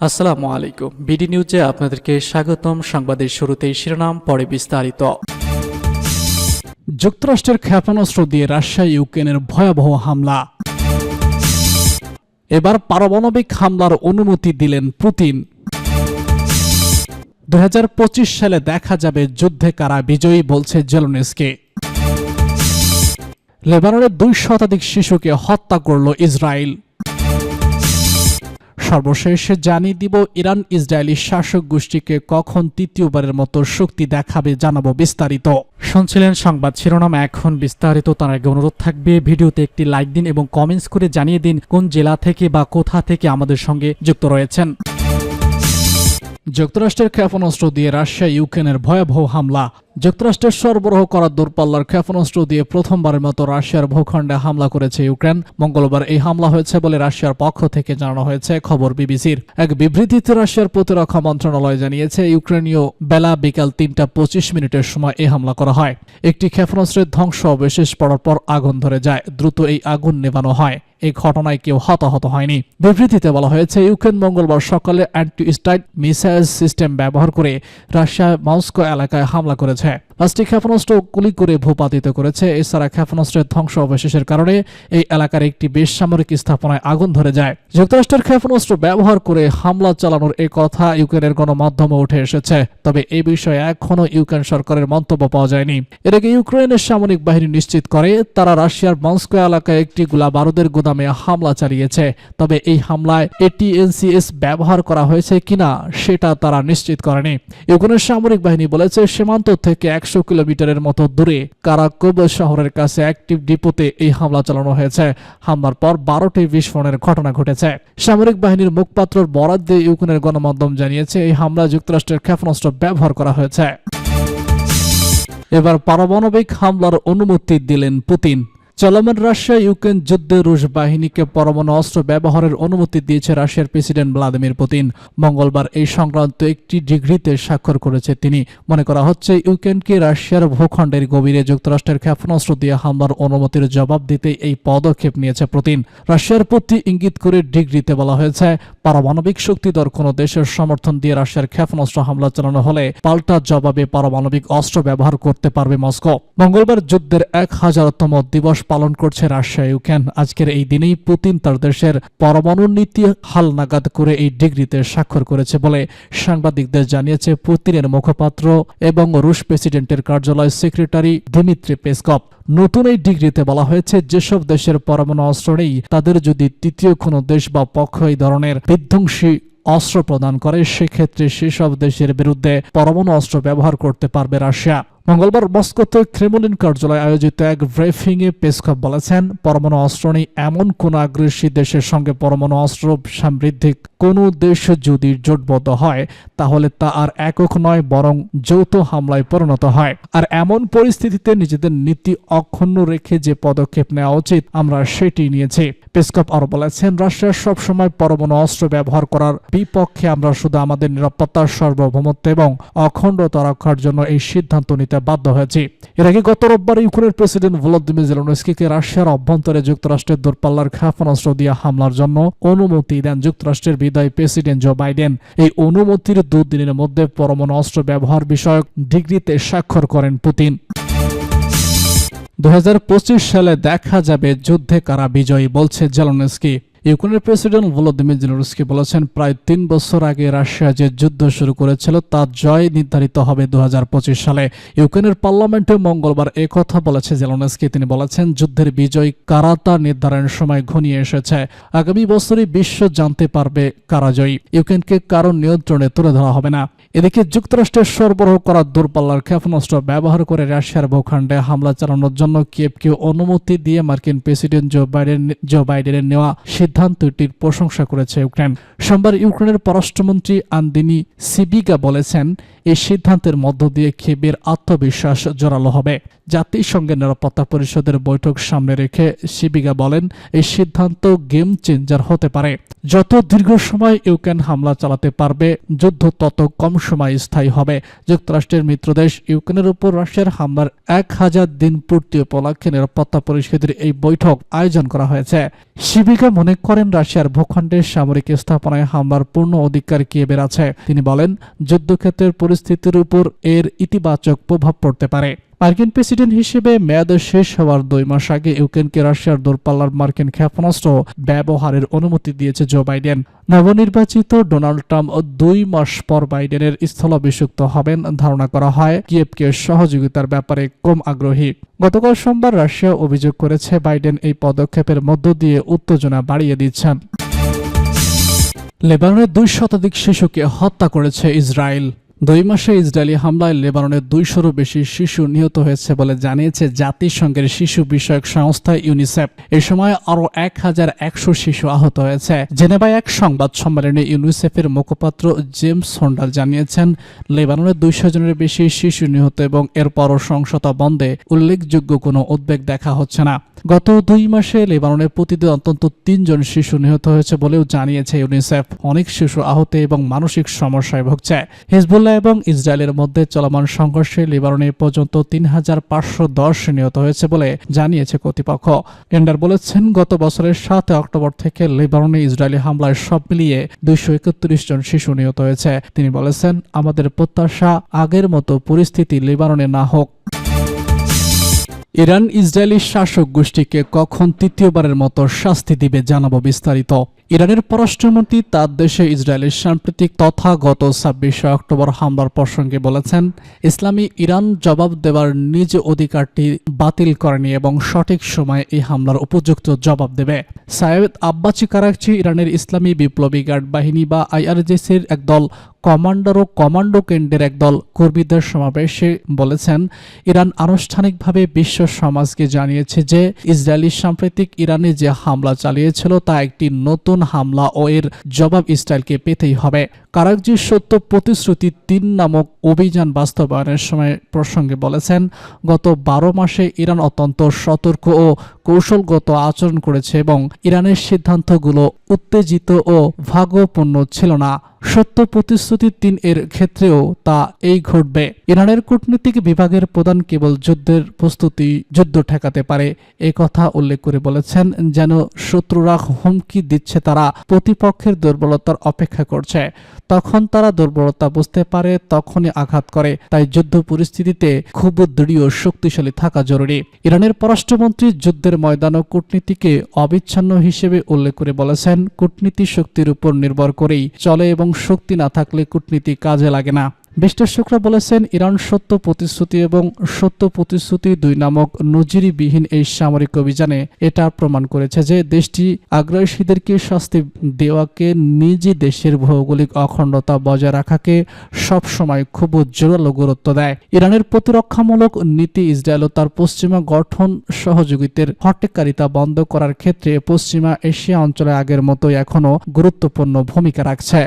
আসসালামু আলাইকুম। বিডি নিউজে আপনাদেরকে স্বাগতম। সংবাদের শুরুতেই শিরোনাম, পরে বিস্তারিত। যুক্তরাষ্ট্রের ক্ষেপণাস্ত্র দিয়ে রাশিয়া ইউক্রেনের ভয়াবহ হামলা। এবার পারমাণবিক হামলার অনুমতি দিলেন পুতিন। 2025 সালে দেখা যাবে যুদ্ধে কারা বিজয়ী, বলছে জেলেনস্কি। লেবাননের 2 শতাধিক শিশুকে হত্যা করল ইসরায়েল। সর্বশেষ জানিয়ে দিব ইরান ইসরায়েলি শাসক গোষ্ঠীকে কখন তৃতীয়বারের মতো শক্তি দেখাবে, জানাবো বিস্তারিত। শুনছিলেন সংবাদ শিরোনাম, এখন বিস্তারিত। তার আগে অনুরোধ থাকবে ভিডিওতে একটি লাইক দিন এবং কমেন্টস করে জানিয়ে দিন কোন জেলা থেকে বা কোথা থেকে আমাদের সঙ্গে যুক্ত রয়েছেন। যুক্তরাষ্ট্রের ক্ষেপণাস্ত্র দিয়ে রাশিয়া ইউক্রেনের ভয়াবহ হামলা। যুক্তরাষ্ট্রের সরবরাহ করা দূরপাল্লার ক্ষেপণাস্ত্র দিয়ে প্রথমবারের মতো রাশিয়ার ভূখণ্ডে হামলা করেছে ইউক্রেন। মঙ্গলবার এই হামলা হয়েছে বলে রাশিয়ার পক্ষ থেকে জানানো হয়েছে, খবর বিবিসির। এক বিবৃতিতে রাশিয়ার প্রতিরক্ষা মন্ত্রণালয় জানিয়েছে, ইউক্রেনীয় বেলা বিকাল 3:25 সময় এই হামলা করা হয়। একটি ক্ষেপণাস্ত্রের ধ্বংস অবশেষ পড়ার পর আগুন ধরে যায়। দ্রুত এই আগুন নেভানো হয়। এই ঘটনায় কেউ হতাহত হয়নি। বিবৃতিতে বলা হয়েছে, ইউক্রেন মঙ্গলবার সকালে অ্যান্টি-স্টাইট মিসাইল সিস্টেম ব্যবহার করে রাশিয়া মস্কো এলাকায় হামলা করেছে। 5টি ক্ষেপণাস্ত্র গুলি করে ভূপাতিত করেছে। এছাড়া ক্ষেপণাস্ত্রের ধ্বংস অবশেষের কারণে এই এলাকার একটি বেসামরিক স্থাপনায় আগুন ধরে যায়। যুক্তরাষ্ট্রের ক্ষেপণাস্ত্র ব্যবহার করে হামলা চালানোর এই কথা ইউক্রেনের গণমাধ্যমে উঠে এসেছে। তবে এই বিষয়ে এখনও ইউক্রেন সরকারের মন্তব্য পাওয়া যায়নি। এর আগে ইউক্রেনের সামরিক বাহিনী নিশ্চিত করে তারা রাশিয়ার মস্কো এলাকায় একটি গোলা বারুদের গুদামে হামলা চালিয়েছে। তবে এই হামলায় এটিএনসিএস ব্যবহার করা হয়েছে কিনা সেটা তারা নিশ্চিত করেনি। ইউক্রেনের সামরিক বাহিনী বলেছে, সীমান্ত থেকে 100 কিলোমিটারের মতো দূরে কারাকোভ শহরের কাছে একটি ডিপোতে এই হামলা চালানো হয়েছে। হামলার পর 12টি বিস্ফোরণের ঘটনা ঘটেছে। সামরিক বাহিনীর মুখপাত্রর বরাত দিয়ে ইউক্রেনের গণমাধ্যম জানিয়েছে, এই হামলা যুক্তরাষ্ট্রের ক্ষেপণাস্ত্র ব্যবহার করা হয়েছে। এবার পারমাণবিক হামলার অনুমতি দিলেন পুতিন। চলমান রাশিয়া ইউক্রেন যুদ্ধে রুশ বাহিনীকে পরমাণু অস্ত্র ব্যবহারের অনুমতি দিয়েছে রাশিয়ার প্রেসিডেন্ট ভ্লাদিমির পুতিন। মঙ্গলবার এই সংক্রান্ত একটি ডিক্রিতে স্বাক্ষর করেছে তিনি। মনে করা হচ্ছে, ইউক্রেনকে রাশিয়ার ভূখণ্ডের গভীরে যুক্তরাষ্ট্রের ক্ষেপণাস্ত্র দিয়ে হামলার অনুমতির জবাব দিতে এই পদক্ষেপ নিয়েছে পুতিন। রাশিয়ার প্রতি ইঙ্গিত করে ডিক্রিতে বলা হয়েছে, পারমাণবিক শক্তিধর কোনো দেশের সমর্থন দিয়ে রাশিয়ার ক্ষেপণাস্ত্র হামলা চালানো হলে পাল্টা জবাবে পারমাণবিক অস্ত্র ব্যবহার করতে পারবে মস্কো। মঙ্গলবার যুদ্ধের 1000তম দিবস পালন করছে রাশিয়া ইউক্রেন। আজকের এই দিনেই পুতিন তার দেশের পরমাণু নীতি হালনাগাদ করে এই ডিক্রিতে স্বাক্ষর করেছে বলে সাংবাদিকদের জানিয়েছে পুতিনের মুখপাত্র এবং রুশ প্রেসিডেন্টের কার্যালয় সেক্রেটারি দিমিত্রি পেসকভ। নতুন এই ডিক্রিতে বলা হয়েছে, যেসব দেশের পরমাণু অস্ত্র নেই তাদের যদি তৃতীয় কোনো দেশ বা পক্ষ এই ধরনের বিধ্বংসী অস্ত্র প্রদান করে, সেক্ষেত্রে সেসব দেশের বিরুদ্ধে পরমাণু অস্ত্র ব্যবহার করতে পারবে রাশিয়া। মঙ্গলবার মস্কোতে ক্রেমলিন কার্যালয়ে আয়োজিত এক ব্রিফিংয়ে পেসকভ বলেছেন, পরমাণু অস্ত্র নেই এমন কোন আগ্রাসী দেশের সঙ্গে পরমাণু অস্ত্র সমৃদ্ধ কোনো দেশ যদি জোটবদ্ধ হয়, তাহলে তা আর একক নয় বরং যৌথ হামলায় পরিণত হয়। আর এমন পরিস্থিতিতে নিজেদের নীতি অক্ষুণ্ণ রেখে যে পদক্ষেপ নেওয়া উচিত আমরা সেটি নিয়েছি। পেসকভ আরো বলেছেন, রাশিয়া সবসময় পরমাণু অস্ত্র ব্যবহার করার বিপক্ষে। আমরা শুধু আমাদের নিরাপত্তার সার্বভৌমত্ব এবং অখণ্ডতা রক্ষার জন্য এই সিদ্ধান্ত নিতে বাধ্য হয়েছি। এর আগে গত রোববার ইউক্রেনের প্রেসিডেন্ট ভলোদিমির জেলেনস্কিকে রাশিয়ার অভ্যন্তরে যুক্তরাষ্ট্রের দূরপাল্লার ক্ষেপণাস্ত্র দিয়ে হামলার জন্য অনুমতি দেন যুক্তরাষ্ট্রের বিদায়ী প্রেসিডেন্ট জো বাইডেন। এই অনুমতির 2 দিনের মধ্যে পরমাণু অস্ত্র ব্যবহার বিষয়ক ডিক্রিতে স্বাক্ষর করেন পুতিন। 2025 সালে দেখা যাবে যুদ্ধে কারা বিজয়ী, বলছে জেলেনস্কি। ইউক্রেনের প্রেসিডেন্ট ভলোদিমির জেলেনস্কি বলেছেন, প্রায় 3 বছর আগে রাশিয়া যে যুদ্ধ শুরু করেছিল তার জয় নির্ধারিত হবে 2025 সালে। ইউক্রেনের পার্লামেন্টে মঙ্গলবার একথা বলেছে জেলেনস্কি। তিনি বলেছেন, যুদ্ধের বিজয় কারা তা নির্ধারণের সময় ঘনিয়ে এসেছে। আগামী বছরই বিশ্ব জানতে পারবে কারা জয়ী। ইউক্রেনকে কারো নিয়ন্ত্রণে তুলে ধরা হবে না। এদিকে যুক্তরাষ্ট্রের সরবরাহ করা দূরপাল্লার ক্ষেপণাস্ত্র ব্যবহার করে রাশিয়ার ভূখণ্ডে হামলা চালানোর জন্য কিয়েভকে অনুমতি দিয়ে মার্কিন প্রেসিডেন্ট জো বাইডেনের নেওয়া সিদ্ধান্তটির প্রশংসা করেছে ইউক্রেন। সোমবার ইউক্রেনের পররাষ্ট্রমন্ত্রী আন্দ্রিই সিবিগা বলেছেন, এই সিদ্ধান্তের মধ্য দিয়ে কিয়েভের আত্মবিশ্বাস জোরালো হবে। জাতিসংঘের নিরাপত্তা পরিষদের বৈঠক সামনে রেখে সিবিগা বলেন, এই সিদ্ধান্ত গেম চেঞ্জার হতে পারে। যত দীর্ঘ সময় ইউক্রেন হামলা চালাতে পারবে, যুদ্ধ তত কম সময় স্থায়ী হবে। যুক্তরাষ্ট্রের মিত্রদেশ ইউক্রেনের উপর রাশিয়ার হামলার 1000 দিন পূর্তি উপলক্ষে নিরাপত্তা পরিষদের এই বৈঠক আয়োজন করা হয়েছে। সিবিগা মনে করেন, রাশিয়ার ভূখণ্ডের সামরিক স্থাপনায় হামলার পূর্ণ অধিকার কিয়েভের আছে। তিনি বলেন, যুদ্ধক্ষেত্রের পরিস্থিতির উপর এর ইতিবাচক প্রভাব পড়তে পারে। মার্কিন প্রেসিডেন্ট হিসেবে মেয়াদ শেষ হওয়ার 2 মাস আগে ইউক্রেনকে রাশিয়ার দূরপাল্লার মার্কিন ক্ষেপণাস্ত্র ব্যবহারের অনুমতি দিয়েছে জো বাইডেন। নবনির্বাচিত ডোনাল্ড ট্রাম্প 2 মাস পর বাইডেনের স্থলাভিষিক্ত হবেন। ধারণা করা হয় কিয়েভকে সহযোগিতার ব্যাপারে কম আগ্রহী। গতকাল সোমবার রাশিয়া অভিযোগ করেছে বাইডেন এই পদক্ষেপের মধ্য দিয়ে উত্তেজনা বাড়িয়ে দিচ্ছেন। লেবাননের 2 শতাধিক শিশুকে হত্যা করেছে ইসরায়েল। 2 মাসে ইসরায়েলি হামলায় লেবাননের 200-রও বেশি শিশু নিহত হয়েছে বলে জানিয়েছে জাতিসংঘের শিশু বিষয়ক সংস্থা ইউনিসেফ। এ সময় আরও 1100 শিশু আহত হয়েছে। জেনেভায় এক সংবাদ সম্মেলনে ইউনিসেফের মুখপাত্র জেমস হন্ডাল জানিয়েছেন, লেবাননের 200 জনের বেশি শিশু নিহত এবং এরপরও সহিংসতা বন্ধে উল্লেখযোগ্য কোনো উদ্বেগ দেখা হচ্ছে না। গত 2 মাসে লেবাননে প্রতিদিন অন্তত 3 জন শিশু নিহত হয়েছে বলেও জানিয়েছে ইউনিসেফ। অনেক শিশু আহত এবং মানসিক সমস্যায় ভুগছে। হিজবুল্লাহ এবং ইসরায়েলের মধ্যে চলমান সংঘর্ষে লেবাননে পর্যন্ত 3510 নিহত হয়েছে বলে জানিয়েছে কর্তৃপক্ষ। এন্ডার বলেছেন, গত বছরের 7 অক্টোবর থেকে লেবাননে ইসরায়েলি হামলায় সব মিলিয়ে 231 জন শিশু নিহত হয়েছে। তিনি বলেছেন, আমাদের প্রত্যাশা আগের মতো পরিস্থিতি লেবাননে না হোক। ইরান ইসরায়েলি শাসক গোষ্ঠীকে কখন তৃতীয়বারের মতো শাস্তি দিবে জানাবো বিস্তারিত। ইরানের পররাষ্ট্রমন্ত্রী তার দেশে ইসরায়েলের সাম্প্রতিক তথাগত 26 অক্টোবর হামলার প্রসঙ্গে বলেছেন, ইসলামী ইরান জবাব দেওয়ার নিজ অধিকারটি বাতিল করেনি এবং সঠিক সময়ে এই হামলার উপযুক্ত জবাব দেবে। সায়েদ আব্বাসি কারাকচি ইরানের ইসলামী বিপ্লবী গার্ড বাহিনী বা IRGCর একদল কমান্ডার ও কমান্ডো কেন্দ্রের একদল কর্মীদের সমাবেশে বলেছেন, ইরান আনুষ্ঠানিকভাবে বিশ্ব সমাজকে জানিয়েছে যে ইসরায়েলি সাম্প্রতিক ইরানে যে হামলা চালিয়েছিল তা একটি নতুন হামলা ও এর জবাব ইসরায়েলকে পেতেই হবে। কারাকজি সত্য প্রতিশ্রুতি 3 নামক অভিযান বাস্তবায়নের সময় প্রসঙ্গে বলেছেন, গত 12 মাসে ইরান অত্যন্ত সতর্ক ও কৌশলগত আচরণ করেছে এবং ইরানের সিদ্ধান্তগুলো উত্তেজিত ও ভাগ্যপূর্ণ ছিল না। সত্য প্রতিশ্রুতি 3 এর ক্ষেত্রেও তা এই ঘটবে। ইরানের কূটনৈতিক বিভাগের প্রধান কেবল যুদ্ধের প্রস্তুতি যুদ্ধ ঠেকাতে পারে এই কথা উল্লেখ করে বলেছেন, যেন শত্রুরা হুমকি দিচ্ছে তারা প্রতিপক্ষের দুর্বলতার অপেক্ষা করছে, তখন তারা দুর্বলতা বুঝতে পারে তখনই আঘাত করে। তাই যুদ্ধ পরিস্থিতিতে খুব দৃঢ় ও শক্তিশালী থাকা জরুরি। ইরানের পররাষ্ট্রমন্ত্রী যুদ্ধের ময়দান ও কূটনীতিকে অবিচ্ছিন্ন হিসেবে উল্লেখ করে বলেছেন, কূটনীতি শক্তির উপর নির্ভর করেই চলে এবং শক্তি না থাকলে কূটনীতি কাজে লাগে না। বিশ্লেষকরা বলেছেন, ইরান সত্য প্রতিশ্রুতি এবং সত্য প্রতিশ্রুতি 2 নামক নজিরবিহীন এই সামরিক অভিযানে এটা প্রমাণ করেছে যে দেশটি আগ্রাসীদেরকে শাস্তি দেওয়াকে নিজ দেশের ভৌগোলিক অখণ্ডতা বজায় রাখাকে সবসময় খুব জোরালো গুরুত্ব দেয়। ইরানের প্রতিরক্ষামূলক নীতি ইসরায়েল ও তার পশ্চিমা গঠন সহযোগিতার হট্টিকারিতা বন্ধ করার ক্ষেত্রে পশ্চিমা এশিয়া অঞ্চলে আগের মতোই এখনও গুরুত্বপূর্ণ ভূমিকা রাখছে।